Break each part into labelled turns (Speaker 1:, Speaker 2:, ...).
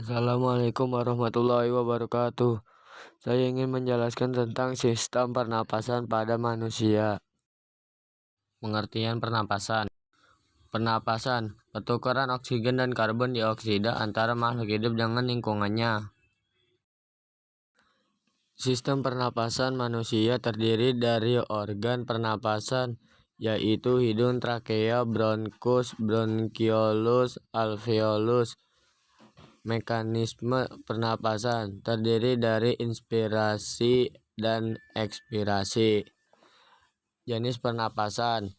Speaker 1: Assalamualaikum warahmatullahi wabarakatuh. Saya ingin menjelaskan tentang sistem pernapasan pada manusia. Pengertian pernapasan. Pernapasan, pertukaran oksigen dan karbon dioksida antara makhluk hidup dengan lingkungannya. Sistem pernapasan manusia terdiri dari organ pernapasan, yaitu hidung, trakea, bronkus, bronkiolus, alveolus. Mekanisme pernapasan terdiri dari inspirasi dan ekspirasi. Jenis pernapasan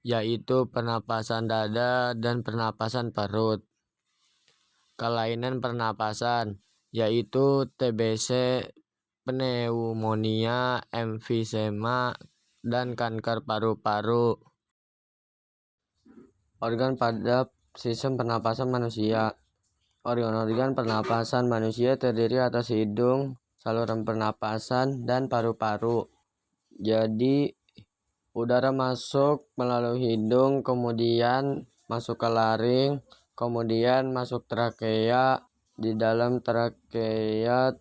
Speaker 1: yaitu pernapasan dada dan pernapasan perut. Kelainan pernapasan yaitu TBC, pneumonia, emfisema, dan kanker paru-paru. Organ pada sistem pernapasan manusia. Organ-organ pernapasan manusia terdiri atas hidung, saluran pernapasan, dan paru-paru. Jadi, udara masuk melalui hidung, kemudian masuk ke laring, kemudian masuk trakea. Di dalam trakea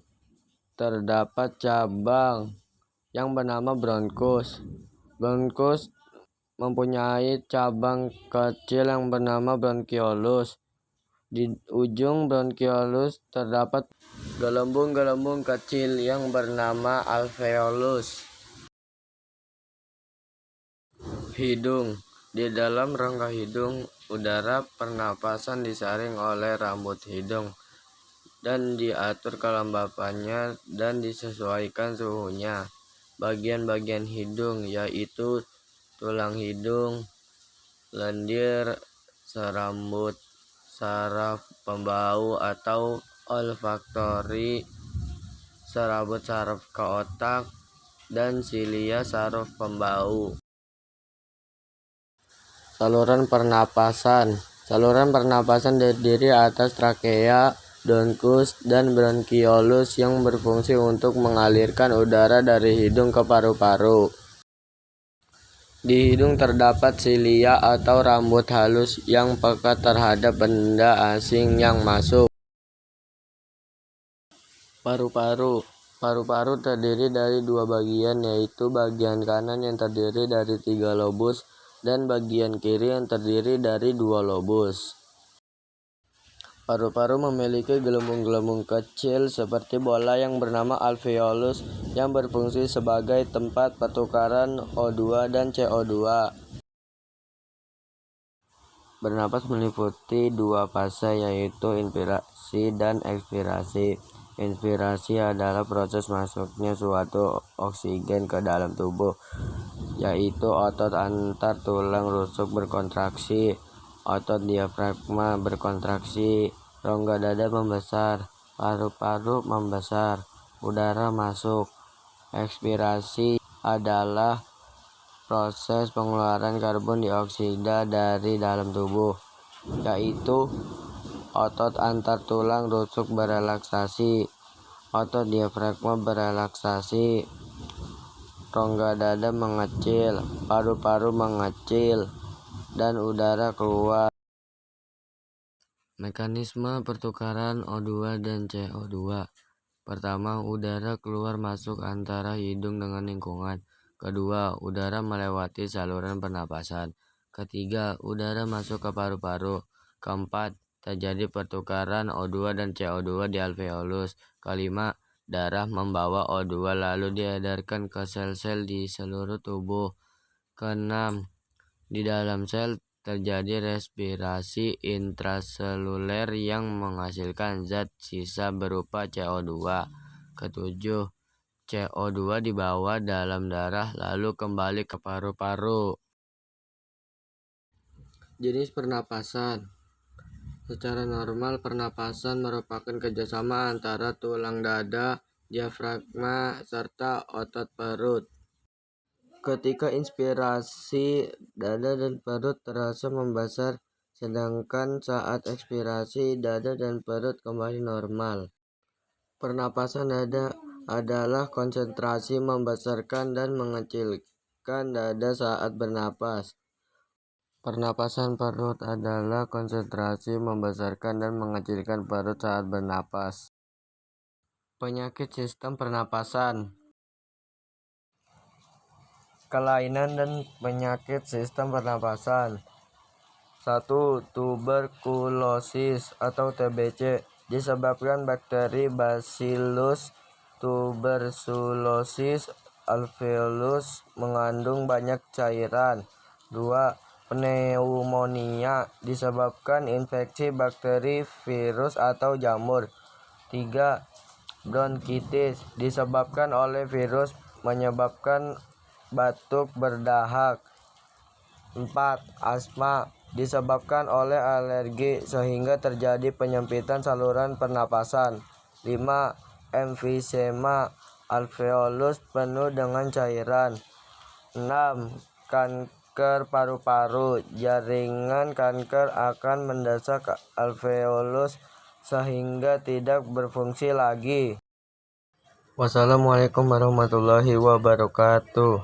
Speaker 1: terdapat cabang yang bernama bronkus. Bronkus mempunyai cabang kecil yang bernama bronkiolus. Di ujung bronkiolus terdapat gelembung-gelembung kecil yang bernama alveolus. Hidung. Di dalam rongga hidung, udara pernapasan disaring oleh rambut hidung dan diatur kelembapannya dan disesuaikan suhunya. Bagian-bagian hidung yaitu tulang hidung, lendir, serambut, saraf pembau atau olfaktori, serabut saraf ke otak, dan silia saraf pembau. Saluran pernapasan. Saluran pernapasan terdiri atas trakea, bronkus, dan bronkiolus yang berfungsi untuk mengalirkan udara dari hidung ke paru-paru. Di hidung terdapat silia atau rambut halus yang peka terhadap benda asing yang masuk. Paru-paru. Paru-paru terdiri dari dua bagian, yaitu bagian kanan yang terdiri dari 3 lobus dan bagian kiri yang terdiri dari 2 lobus. Paru-paru memiliki gelembung-gelembung kecil seperti bola yang bernama alveolus yang berfungsi sebagai tempat pertukaran O2 dan CO2. Bernapas meliputi 2 fase, yaitu inspirasi dan ekspirasi. Inspirasi adalah proses masuknya suatu oksigen ke dalam tubuh, yaitu otot antar tulang rusuk berkontraksi, otot diafragma berkontraksi, rongga dada membesar, paru-paru membesar, udara masuk. Ekspirasi adalah proses pengeluaran karbon dioksida dari dalam tubuh, yaitu otot antar tulang rusuk berelaksasi, otot diafragma berelaksasi, rongga dada mengecil, paru-paru mengecil, dan udara keluar. Mekanisme pertukaran O2 dan CO2. Pertama, udara keluar masuk antara hidung dengan lingkungan. Kedua, udara melewati saluran pernapasan. Ketiga, udara masuk ke paru-paru. Keempat, terjadi pertukaran O2 dan CO2 di alveolus. Kelima, darah membawa O2 lalu diedarkan ke sel-sel di seluruh tubuh. Keenam, di dalam sel terjadi respirasi intraseluler yang menghasilkan zat sisa berupa CO2. Ketujuh, CO2 dibawa dalam darah lalu kembali ke paru-paru. Jenis pernapasan. Secara normal, pernapasan merupakan kerjasama antara tulang dada, diafragma, serta otot perut. Ketika inspirasi, dada dan perut terasa membesar, sedangkan saat ekspirasi, dada dan perut kembali normal. Pernapasan dada adalah konsentrasi membesarkan dan mengecilkan dada saat bernapas. Pernapasan perut adalah konsentrasi membesarkan dan mengecilkan perut saat bernapas. Penyakit sistem pernapasan. Kelainan dan penyakit sistem pernapasan. 1. Tuberkulosis atau TBC disebabkan bakteri Bacillus tuberculosis alveolus mengandung banyak cairan. 2. Pneumonia disebabkan infeksi bakteri, virus, atau jamur. 3. Bronkitis disebabkan oleh virus menyebabkan batuk berdahak. 4. Asma disebabkan oleh alergi sehingga terjadi penyempitan saluran pernapasan. 5. Emfisema alveolus penuh dengan cairan. 6. Kanker paru-paru. Jaringan kanker akan mendesak alveolus sehingga tidak berfungsi lagi. Wassalamualaikum warahmatullahi wabarakatuh.